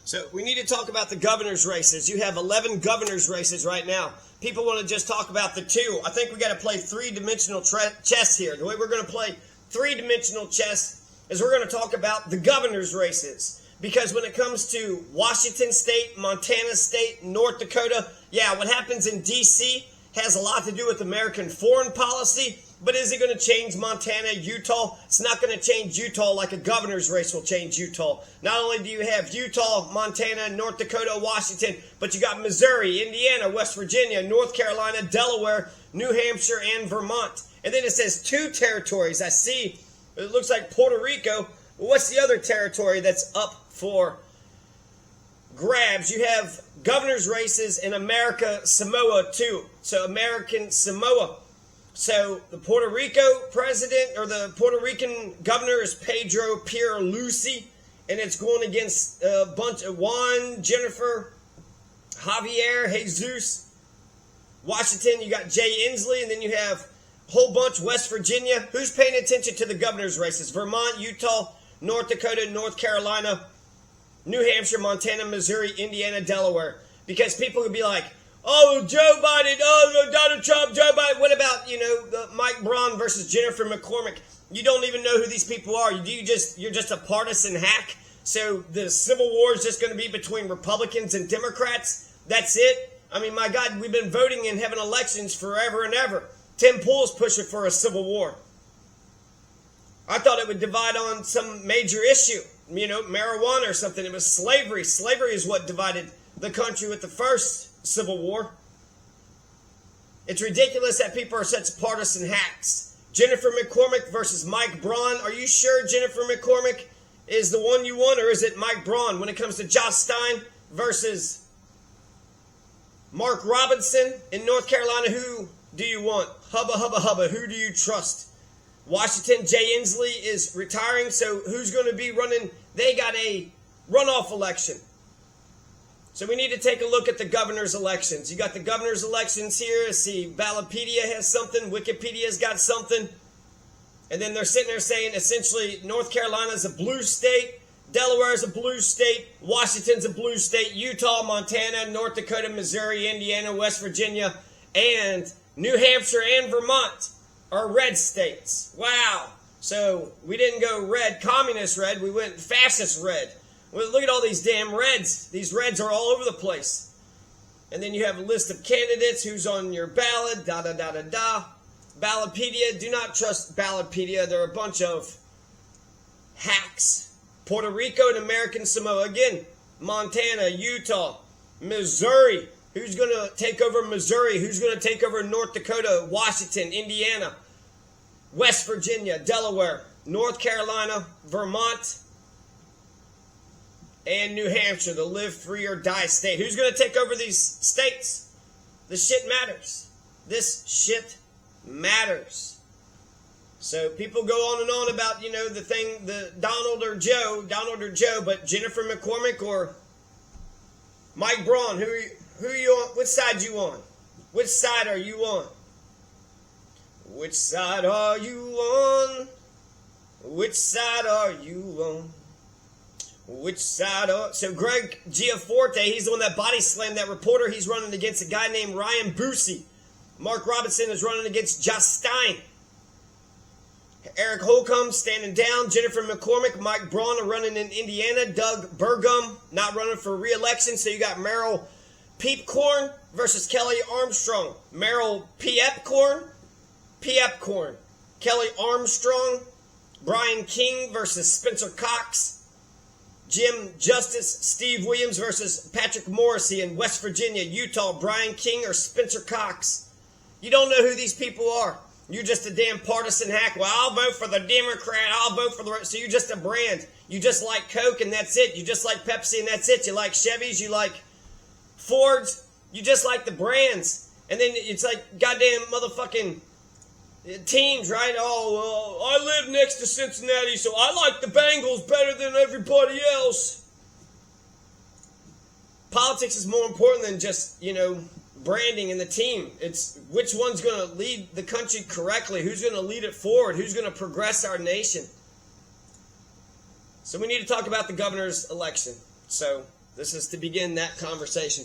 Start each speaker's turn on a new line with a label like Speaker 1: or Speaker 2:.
Speaker 1: So we need to talk about the governor's races. You have 11 governor's races right now. People want to just talk about the two. I think we got to play three-dimensional chess here. The way we're going to play three-dimensional chess is we're going to talk about the governor's races. Because when it comes to Washington State, Montana State, North Dakota, yeah, what happens in D.C. has a lot to do with American foreign policy. But is it going to change Montana, Utah? It's not going to change Utah like a governor's race will change Utah. Not only do you have Utah, Montana, North Dakota, Washington, but you got Missouri, Indiana, West Virginia, North Carolina, Delaware, New Hampshire, and Vermont. And then it says two territories. I see it looks like Puerto Rico. What's the other territory that's up for grabs? You have governor's races in America, Samoa too. So American Samoa. So the Puerto Rico president, or the Puerto Rican governor, is Pedro Pierluisi, and it's going against a bunch of Juan, Jennifer, Javier, Jesus. Washington, you got Jay Inslee, and then you have a whole bunch, West Virginia. Who's paying attention to the governor's races? Vermont, Utah, North Dakota, North Carolina, New Hampshire, Montana, Missouri, Indiana, Delaware. Because people would be like, oh, Joe Biden, oh, Donald Trump, Joe Biden. What about, Mike Braun versus Jennifer McCormick? You don't even know who these people are. You're just a partisan hack. So the Civil War is just going to be between Republicans and Democrats. That's it. I mean, my God, we've been voting and having elections forever and ever. Tim Pool's pushing for a civil war. I thought it would divide on some major issue, marijuana or something. It was slavery. Slavery is what divided the country with the first Civil War. It's ridiculous that people are such partisan hacks. Jennifer McCormick versus Mike Braun. Are you sure Jennifer McCormick is the one you want, or is it Mike Braun? When it comes to Josh Stein versus Mark Robinson in North Carolina, who do you want? Hubba, hubba, hubba. Who do you trust? Washington, Jay Inslee is retiring, so who's going to be running? They got a runoff election. So we need to take a look at the governor's elections. You got the governor's elections here. See, Ballotpedia has something. Wikipedia's got something. And then they're sitting there saying, essentially, North Carolina's a blue state. Delaware's a blue state. Washington's a blue state. Utah, Montana, North Dakota, Missouri, Indiana, West Virginia, and New Hampshire and Vermont are red states. Wow. So we didn't go red, communist red. We went fascist red. Well, look at all these damn reds. These reds are all over the place. And then you have a list of candidates, who's on your ballot, da-da-da-da-da. Ballotpedia, do not trust Ballotpedia. They're a bunch of hacks. Puerto Rico and American Samoa. Again, Montana, Utah, Missouri. Who's going to take over Missouri? Who's going to take over North Dakota, Washington, Indiana, West Virginia, Delaware, North Carolina, Vermont, and New Hampshire, the live free or die state. Who's going to take over these states? This shit matters. This shit matters. So people go on and on about, the thing, the Donald or Joe, but Jennifer McCormick or Mike Braun, who are you on? Which side you on? Which side are you on? Which side are you on? Which side are you on? Which side are... So Greg Giaforte, he's the one that body slammed that reporter. He's running against a guy named Ryan Busey. Mark Robinson is running against Josh Stein. Eric Holcomb standing down. Jennifer McCormick, Mike Braun are running in Indiana. Doug Burgum not running for re-election. So you got Merrill Peepcorn versus Kelly Armstrong. Merrill Piepcorn. Kelly Armstrong. Brian King versus Spencer Cox. Jim Justice, Steve Williams versus Patrick Morrissey in West Virginia, Utah, Brian King or Spencer Cox. You don't know who these people are. You're just a damn partisan hack. Well, I'll vote for the Democrat. I'll vote for the... So you're just a brand. You just like Coke and that's it. You just like Pepsi and that's it. You like Chevys. You like Fords. You just like the brands. And then it's like goddamn motherfucking... teams, right? Oh, well, I live next to Cincinnati, so I like the Bengals better than everybody else. Politics is more important than just, branding and the team. It's which one's going to lead the country correctly, who's going to lead it forward, who's going to progress our nation. So we need to talk about the governor's election. So This is to begin that conversation.